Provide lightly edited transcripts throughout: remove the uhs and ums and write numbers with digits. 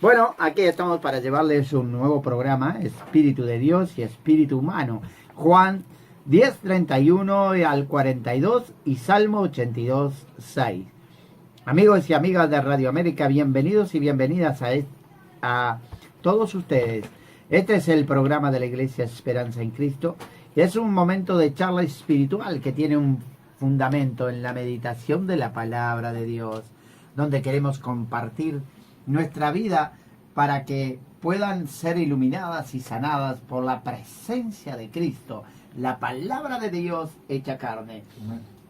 Bueno, aquí estamos para llevarles un nuevo programa, Espíritu de Dios y Espíritu Humano. Juan 10:31 al 42 y Salmo 82:6. Amigos y amigas de Radio América, bienvenidos y bienvenidas a todos ustedes. Este es el programa de la Iglesia Esperanza en Cristo. Y es un momento de charla espiritual que tiene un fundamento en la meditación de la palabra de Dios, donde queremos compartir nuestra vida para que puedan ser iluminadas y sanadas por la presencia de Cristo, la palabra de Dios hecha carne.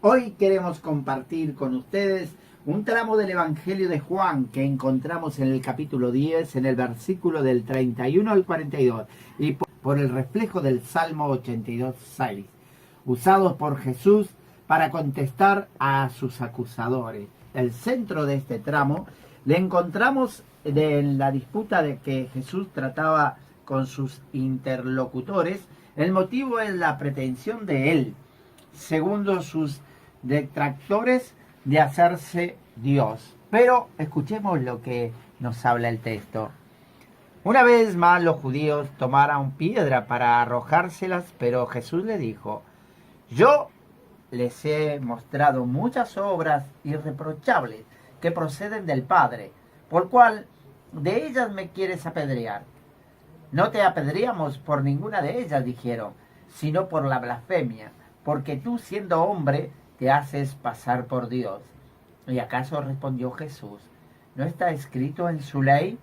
Hoy queremos compartir con ustedes un tramo del Evangelio de Juan que encontramos en el capítulo 10, en el versículo del 31 al 42, y por el reflejo del Salmo 82:6, usados por Jesús para contestar a sus acusadores. El centro de este tramo le encontramos en la disputa de que Jesús trataba con sus interlocutores. El motivo es la pretensión de él, segundo sus detractores, de hacerse Dios. Pero escuchemos lo que nos habla el texto. Una vez más los judíos tomaron piedra para arrojárselas, pero Jesús le dijo: yo les he mostrado muchas obras irreprochables que proceden del Padre, por cual de ellas me quieres apedrear. No te apedreamos por ninguna de ellas, dijeron, sino por la blasfemia, porque tú, siendo hombre, te haces pasar por Dios. ¿Y acaso respondió Jesús: ¿no está escrito en su ley?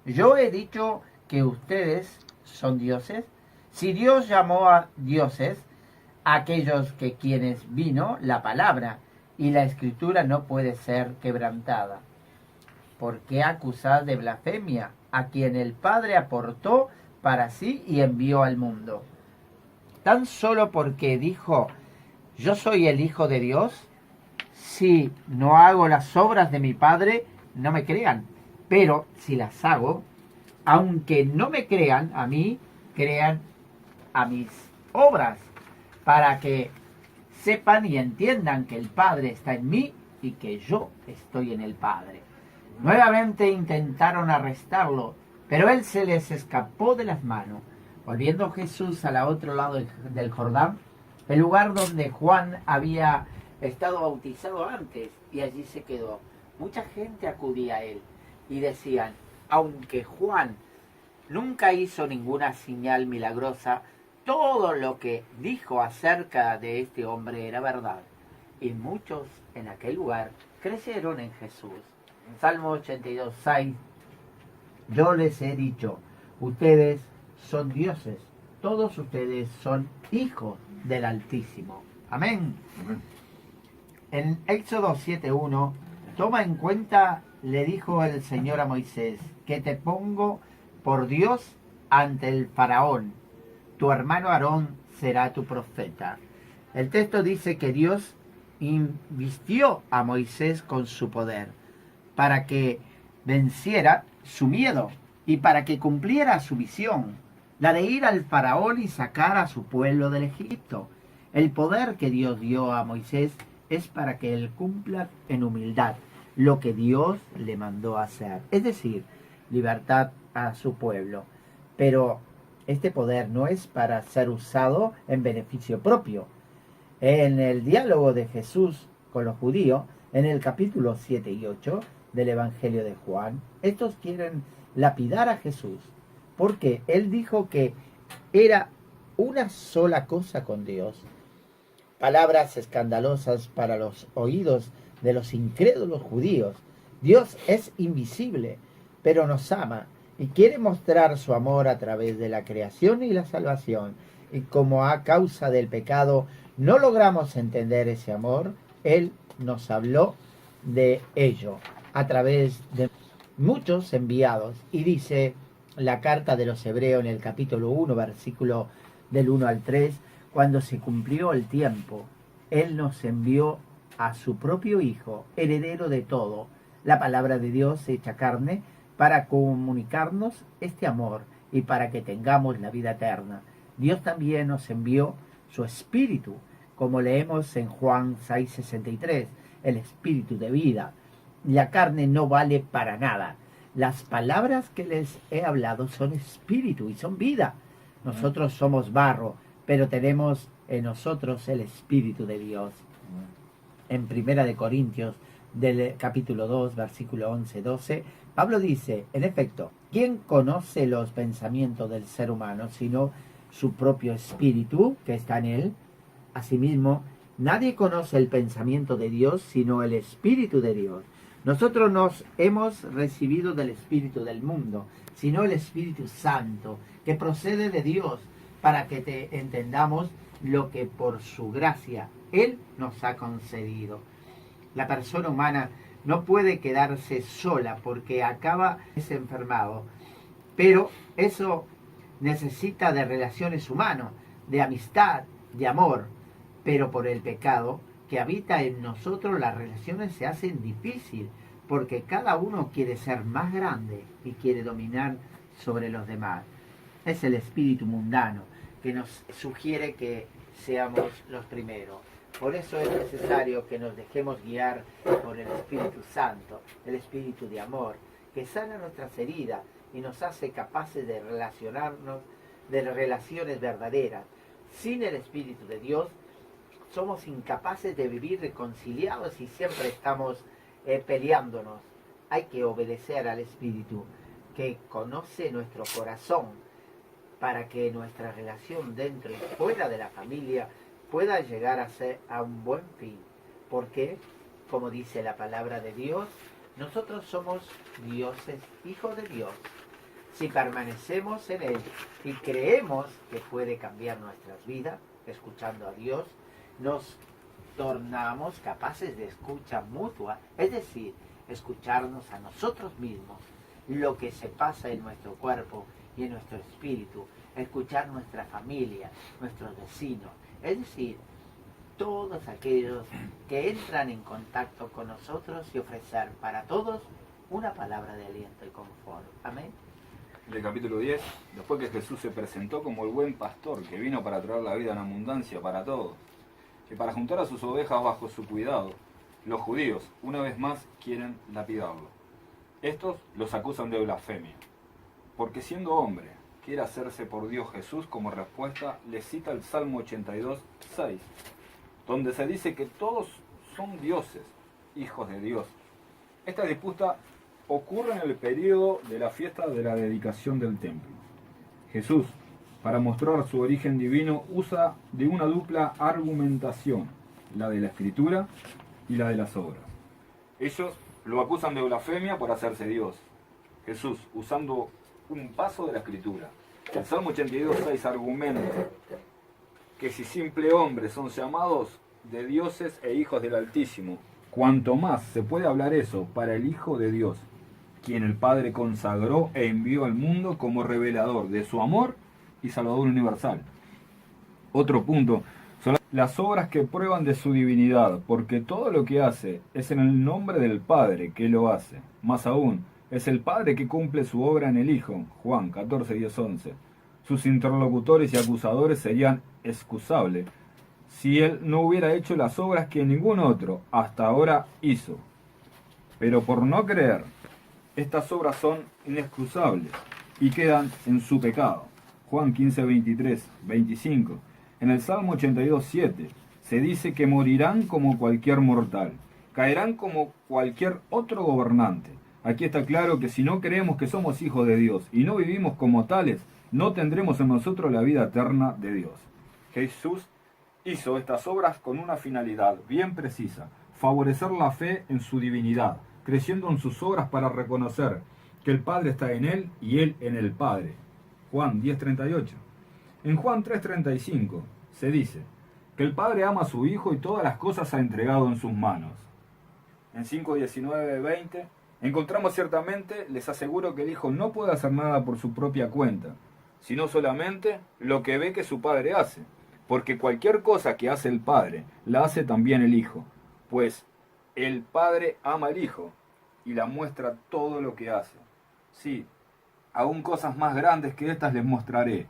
Yo he dicho que ustedes son dioses. Si Dios llamó a dioses a aquellos que quienes vino la palabra, y la escritura no puede ser quebrantada. ¿Por qué acusar de blasfemia a quien el Padre aportó para sí y envió al mundo? ¿Tan solo porque dijo: yo soy el Hijo de Dios? Si no hago las obras de mi Padre, no me crean. Pero si las hago, aunque no me crean a mí, crean a mis obras, para que sepan y entiendan que el Padre está en mí y que yo estoy en el Padre. Nuevamente intentaron arrestarlo, pero él se les escapó de las manos. Volviendo Jesús al otro lado del Jordán, el lugar donde Juan había estado bautizado antes, y allí se quedó. Mucha gente acudía a él y decían: aunque Juan nunca hizo ninguna señal milagrosa, todo lo que dijo acerca de este hombre era verdad. Y muchos en aquel lugar creyeron en Jesús. En Salmo 82:6, yo les he dicho, ustedes son dioses, todos ustedes son hijos del Altísimo. Amén. Amén. En Éxodo 7:1, toma en cuenta, le dijo el Señor a Moisés, que te pongo por Dios ante el faraón. Tu hermano Aarón será tu profeta. El texto dice que Dios invistió a Moisés con su poder para que venciera su miedo y para que cumpliera su visión, la de ir al faraón y sacar a su pueblo del Egipto. El poder que Dios dio a Moisés es para que él cumpla en humildad lo que Dios le mandó hacer, es decir, libertad a su pueblo. Pero este poder no es para ser usado en beneficio propio. En el diálogo de Jesús con los judíos, en el capítulo 7 y 8 del Evangelio de Juan, estos quieren lapidar a Jesús, porque él dijo que era una sola cosa con Dios. Palabras escandalosas para los oídos de los incrédulos judíos. Dios es invisible, pero nos ama y quiere mostrar su amor a través de la creación y la salvación. Y como a causa del pecado no logramos entender ese amor, Él nos habló de ello a través de muchos enviados. Y dice la carta de los Hebreos en el capítulo 1, versículo del 1 al 3, cuando se cumplió el tiempo, Él nos envió a su propio Hijo, heredero de todo, la palabra de Dios hecha carne, para comunicarnos este amor y para que tengamos la vida eterna. Dios también nos envió su Espíritu, como leemos en Juan 6:63, el Espíritu de vida. La carne no vale para nada. Las palabras que les he hablado son espíritu y son vida. Nosotros somos barro, pero tenemos en nosotros el Espíritu de Dios. En Primera de Corintios, del capítulo 2, versículo 11-12, Pablo dice, en efecto, ¿quién conoce los pensamientos del ser humano sino su propio espíritu que está en él? Asimismo, nadie conoce el pensamiento de Dios sino el Espíritu de Dios. Nosotros nos hemos recibido del Espíritu del mundo, sino el Espíritu Santo, que procede de Dios, para que entendamos lo que por su gracia Él nos ha concedido. La persona humana no puede quedarse sola porque acaba desenfermado, pero eso necesita de relaciones humanas, de amistad, de amor, pero por el pecado que habita en nosotros las relaciones se hacen difíciles, porque cada uno quiere ser más grande y quiere dominar sobre los demás. Es el espíritu mundano que nos sugiere que seamos los primeros. Por eso es necesario que nos dejemos guiar por el Espíritu Santo, el Espíritu de amor, que sana nuestras heridas y nos hace capaces de relacionarnos, de relaciones verdaderas. Sin el Espíritu de Dios somos incapaces de vivir reconciliados y siempre estamos peleándonos. Hay que obedecer al Espíritu que conoce nuestro corazón para que nuestra relación dentro y fuera de la familia pueda llegar a ser a un buen fin. Porque, como dice la palabra de Dios, nosotros somos dioses, hijos de Dios. Si permanecemos en Él y creemos que puede cambiar nuestras vidas, escuchando a Dios, nos tornamos capaces de escucha mutua, es decir, escucharnos a nosotros mismos, lo que se pasa en nuestro cuerpo y en nuestro espíritu, escuchar nuestra familia, nuestros vecinos, es decir, todos aquellos que entran en contacto con nosotros y ofrecer para todos una palabra de aliento y confort. Amén. Del capítulo 10, después que Jesús se presentó como el buen pastor que vino para traer la vida en abundancia para todos, y para juntar a sus ovejas bajo su cuidado, los judíos, una vez más, quieren lapidarlo. Estos los acusan de blasfemia, porque siendo hombre, quiere hacerse por Dios. Jesús, como respuesta, les cita el Salmo 82, 6, donde se dice que todos son dioses, hijos de Dios. Esta disputa ocurre en el periodo de la fiesta de la dedicación del templo. Jesús, para mostrar su origen divino, usa de una dupla argumentación, la de la escritura y la de las obras. Ellos lo acusan de blasfemia por hacerse Dios. Jesús, usando un paso de la escritura. El Salmo 82:6 argumenta que si simple hombres son llamados de dioses e hijos del Altísimo, cuanto más se puede hablar eso para el Hijo de Dios, quien el Padre consagró e envió al mundo como revelador de su amor y Salvador universal. Otro punto son las obras que prueban de su divinidad, porque todo lo que hace es en el nombre del Padre que lo hace. Más aún, es el Padre que cumple su obra en el Hijo. Juan 14:10-11. Sus interlocutores y acusadores serían excusables si él no hubiera hecho las obras que ningún otro hasta ahora hizo. Pero por no creer, estas obras son inexcusables y quedan en su pecado. Juan 15:23-25. En el Salmo 82:7 se dice que morirán como cualquier mortal, caerán como cualquier otro gobernante. Aquí está claro que si no creemos que somos hijos de Dios y no vivimos como tales, no tendremos en nosotros la vida eterna de Dios. Jesús hizo estas obras con una finalidad bien precisa: favorecer la fe en su divinidad, creciendo en sus obras para reconocer que el Padre está en él y él en el Padre. Juan 10:38. En Juan 3:35 se dice que el Padre ama a su Hijo y todas las cosas ha entregado en sus manos. En 5:19-20 encontramos ciertamente, les aseguro que el Hijo no puede hacer nada por su propia cuenta, sino solamente lo que ve que su Padre hace, porque cualquier cosa que hace el Padre, la hace también el Hijo, pues el Padre ama al Hijo y la muestra todo lo que hace. Sí, aún cosas más grandes que estas les mostraré,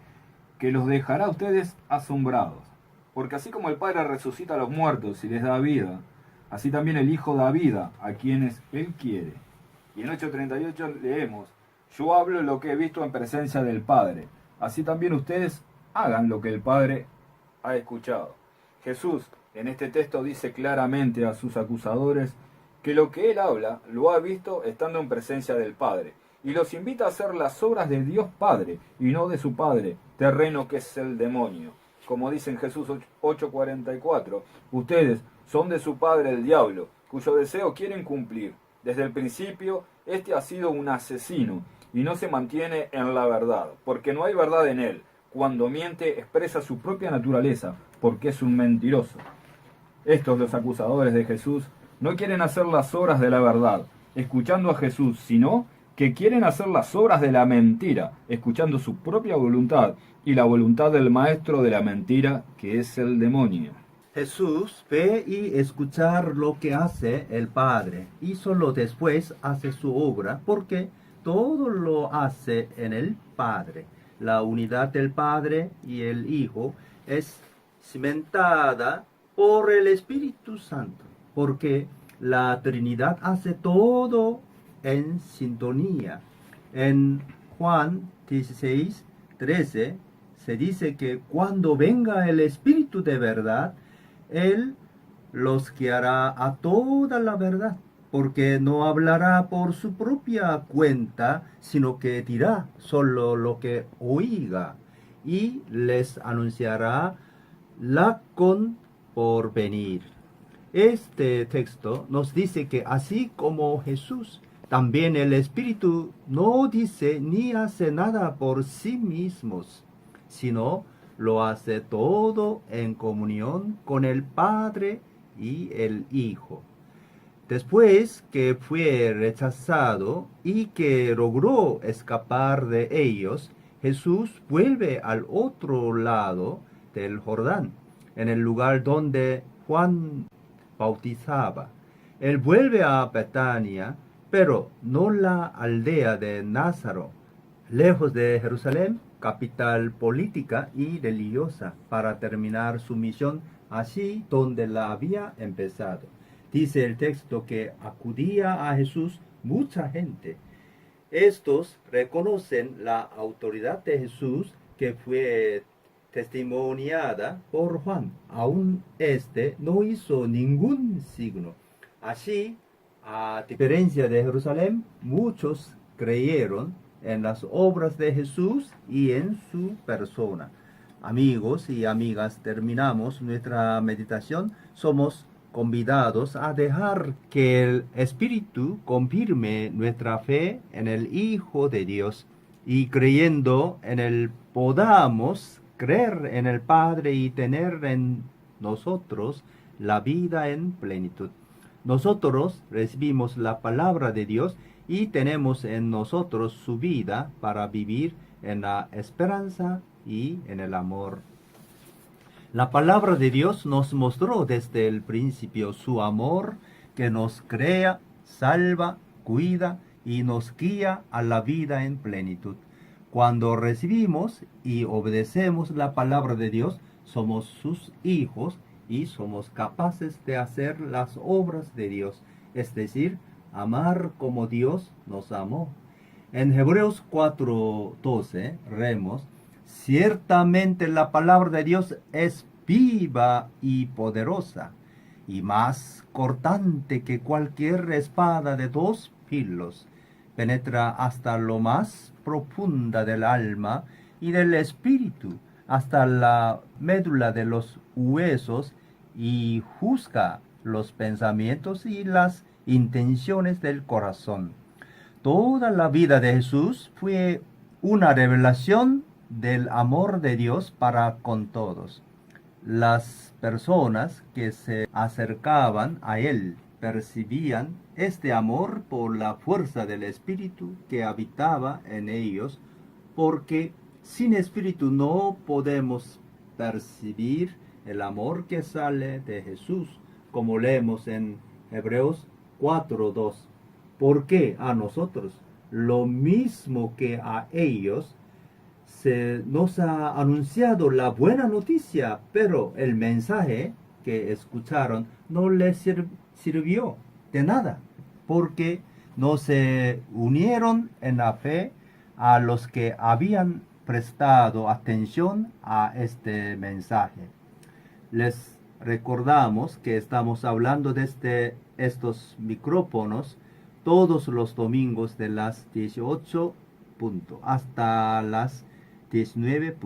que los dejará a ustedes asombrados. Porque así como el Padre resucita a los muertos y les da vida, así también el Hijo da vida a quienes Él quiere. Y en 8:38 leemos, yo hablo lo que he visto en presencia del Padre, así también ustedes hagan lo que el Padre ha escuchado. Jesús en este texto dice claramente a sus acusadores que lo que él habla lo ha visto estando en presencia del Padre, y los invita a hacer las obras de Dios Padre y no de su padre terreno, que es el demonio. Como dice en Jesús 8:44, ustedes son de su padre el diablo, cuyo deseo quieren cumplir. Desde el principio, este ha sido un asesino y no se mantiene en la verdad, porque no hay verdad en él. Cuando miente, expresa su propia naturaleza, porque es un mentiroso. Estos, los acusadores de Jesús, no quieren hacer las obras de la verdad, escuchando a Jesús, sino que quieren hacer las obras de la mentira, escuchando su propia voluntad y la voluntad del maestro de la mentira, que es el demonio. Jesús ve y escuchar lo que hace el Padre y solo después hace su obra, porque todo lo hace en el Padre. La unidad del Padre y el Hijo es cimentada por el Espíritu Santo, porque la Trinidad hace todo en sintonía. En Juan 16:13 se dice que cuando venga el Espíritu de verdad, Él los guiará a toda la verdad, porque no hablará por su propia cuenta, sino que dirá solo lo que oiga, y les anunciará la por venir. Este texto nos dice que así como Jesús, también el Espíritu no dice ni hace nada por sí mismos, sino lo hace todo en comunión con el Padre y el Hijo. Después que fue rechazado y que logró escapar de ellos, Jesús vuelve al otro lado del Jordán, en el lugar donde Juan bautizaba. Él vuelve a Betania, pero no la aldea de Nazaret, lejos de Jerusalén, capital política y religiosa, para terminar su misión allí donde la había empezado. Dice el texto que acudía a Jesús mucha gente. Estos reconocen la autoridad de Jesús, que fue testimoniada por Juan. Aún este no hizo ningún signo. Así, a diferencia de Jerusalén, muchos creyeron en las obras de Jesús y en su persona. Amigos y amigas, terminamos nuestra meditación. Somos convidados a dejar que el Espíritu confirme nuestra fe en el Hijo de Dios, y creyendo en él podamos creer en el Padre y tener en nosotros la vida en plenitud. Nosotros recibimos la palabra de Dios y tenemos en nosotros su vida para vivir en la esperanza y en el amor. La palabra de Dios nos mostró desde el principio su amor, que nos crea, salva, cuida y nos guía a la vida en plenitud. Cuando recibimos y obedecemos la palabra de Dios, somos sus hijos y somos capaces de hacer las obras de Dios, es decir, amar como Dios nos amó. En Hebreos 4:12 leemos: ciertamente la palabra de Dios es viva y poderosa, y más cortante que cualquier espada de dos filos, penetra hasta lo más profunda del alma y del espíritu, hasta la médula de los huesos, y juzga los pensamientos y las intenciones del corazón. Toda la vida de Jesús fue una revelación del amor de Dios para con todos. Las personas que se acercaban a Él percibían este amor por la fuerza del Espíritu que habitaba en ellos, porque sin Espíritu no podemos percibir el amor que sale de Jesús, como leemos en Hebreos 4:2. Porque a nosotros, lo mismo que a ellos, se nos ha anunciado la buena noticia, pero el mensaje que escucharon no les sirvió de nada, porque no se unieron en la fe a los que habían prestado atención a este mensaje. Les recordamos que estamos hablando desde estos micrófonos todos los domingos de las 18 hasta las 19 .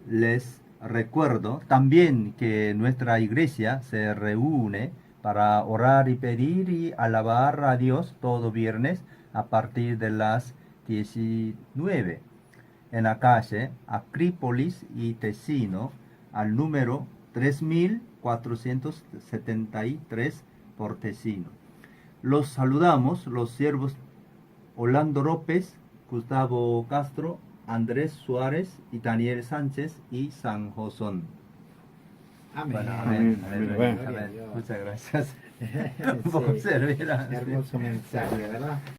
Les recuerdo también que nuestra iglesia se reúne para orar y pedir y alabar a Dios todo viernes a partir de las 19 en la calle Acrípolis y Tesino al número 3473 por Tesino. Los saludamos los siervos Orlando López, Gustavo Castro, Andrés Suárez y Daniel Sánchez y San Josón. Amén. Bueno, Amén. amén. Muchas gracias por servir. Hermoso mensaje, ¿verdad?